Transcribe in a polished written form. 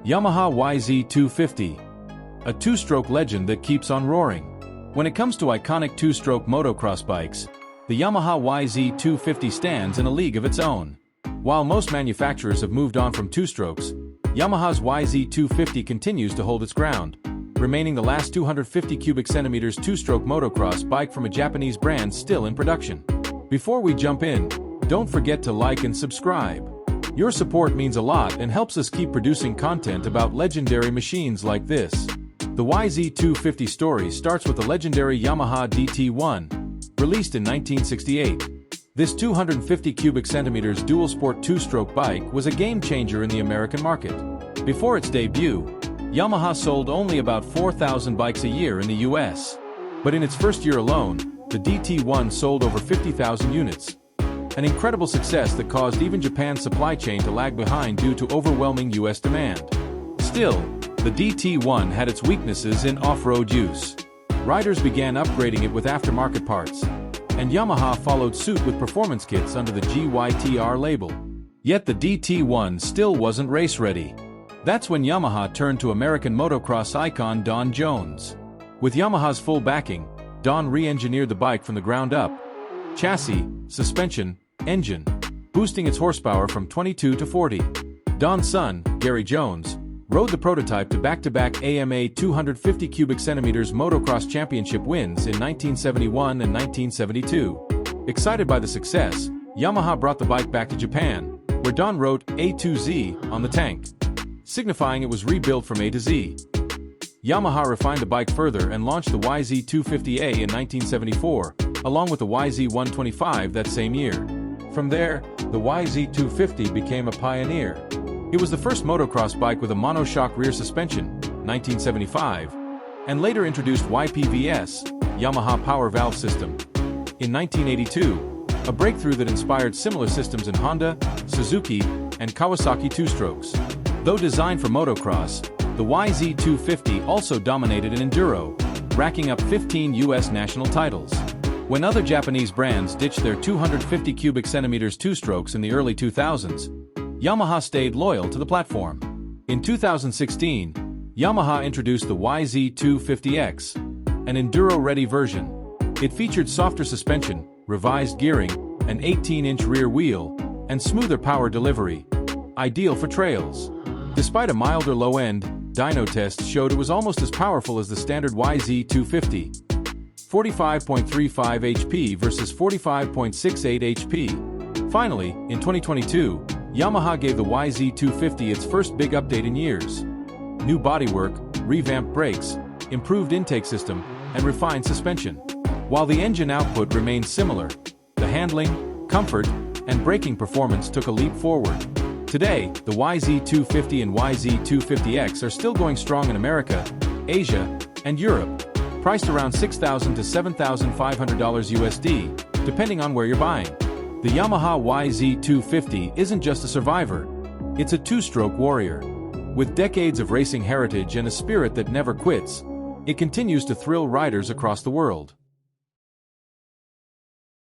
Yamaha YZ250. A two-stroke legend that keeps on roaring. When it comes to iconic two-stroke motocross bikes, the Yamaha YZ250 stands in a league of its own. While most manufacturers have moved on from two-strokes, Yamaha's YZ250 continues to hold its ground, remaining the last 250 cubic centimeters two-stroke motocross bike from a Japanese brand still in production. Before we jump in, don't forget to like and subscribe. Your support means a lot and helps us keep producing content about legendary machines like this. The YZ250 story starts with the legendary Yamaha DT1, released in 1968. This 250 cubic centimeters dual-sport two-stroke bike was a game-changer in the American market. Before its debut, Yamaha sold only about 4,000 bikes a year in the US. But in its first year alone, the DT1 sold over 50,000 units. An incredible success that caused even Japan's supply chain to lag behind due to overwhelming US demand. Still, the DT1 had its weaknesses in off-road use. Riders began upgrading it with aftermarket parts, and Yamaha followed suit with performance kits under the GYTR label. Yet the DT1 still wasn't race-ready. That's when Yamaha turned to American motocross icon Don Jones. With Yamaha's full backing, Don re-engineered the bike from the ground up. Chassis, suspension, engine, boosting its horsepower from 22 to 40. Don's son, Gary Jones, rode the prototype to back-to-back AMA 250 cubic centimeters motocross championship wins in 1971 and 1972. Excited by the success, Yamaha brought the bike back to Japan, where Don wrote A to Z on the tank, signifying it was rebuilt from A to Z. Yamaha refined the bike further and launched the YZ250A in 1974, along with the YZ125 that same year. From there, the YZ250 became a pioneer. It was the first motocross bike with a monoshock rear suspension, 1975, and later introduced YPVS, Yamaha Power Valve System, in 1982, a breakthrough that inspired similar systems in Honda, Suzuki, and Kawasaki two-strokes. Though designed for motocross, the YZ250 also dominated in enduro, racking up 15 US national titles. When other Japanese brands ditched their 250 cubic centimeters two-strokes in the early 2000s, Yamaha stayed loyal to the platform. In 2016, Yamaha introduced the YZ250X, an enduro-ready version. It featured softer suspension, revised gearing, an 18-inch rear wheel, and smoother power delivery, ideal for trails. Despite a milder low-end, dyno tests showed it was almost as powerful as the standard YZ250. 45.35 HP versus 45.68 HP. Finally, in 2022, Yamaha gave the YZ250 its first big update in years. New bodywork, revamped brakes, improved intake system, and refined suspension. While the engine output remained similar, the handling, comfort, and braking performance took a leap forward. Today, the YZ250 and YZ250X are still going strong in America, Asia, and Europe, priced around $6,000 to $7,500 USD, depending on where you're buying. The Yamaha YZ250 isn't just a survivor, it's a two-stroke warrior. With decades of racing heritage and a spirit that never quits, it continues to thrill riders across the world.